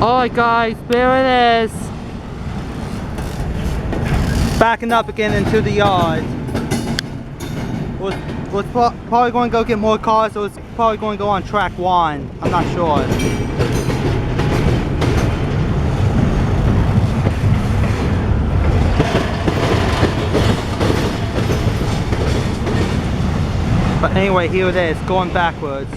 Alright guys, there it is. Backing up again into the yard. Was probably going to go get more cars, so it's probably going to go on track 1. I'm not sure. But anyway, here it is, going backwards.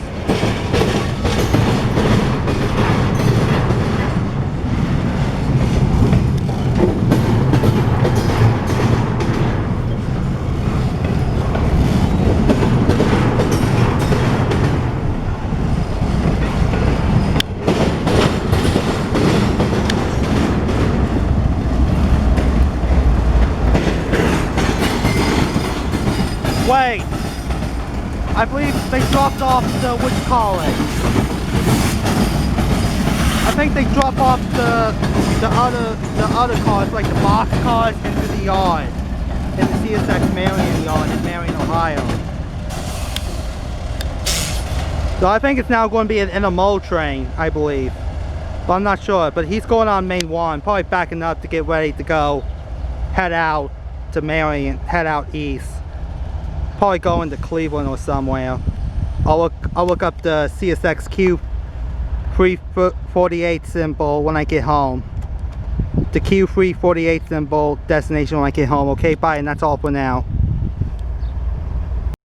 Wait, I believe they dropped off the, what you call it? I think they dropped off the other cars, like the box cars, into the yard, in the CSX Marion yard in Marion, Ohio. So I think it's now going to be an intermodal train, I believe, but I'm not sure. But he's going on Main 1, probably backing up to get ready to go, head out to Marion, head out east. Probably going to Cleveland or somewhere. I'll look up the CSX Q348 symbol when I get home. The Q348 symbol destination when I get home. Okay, bye, and that's all for now.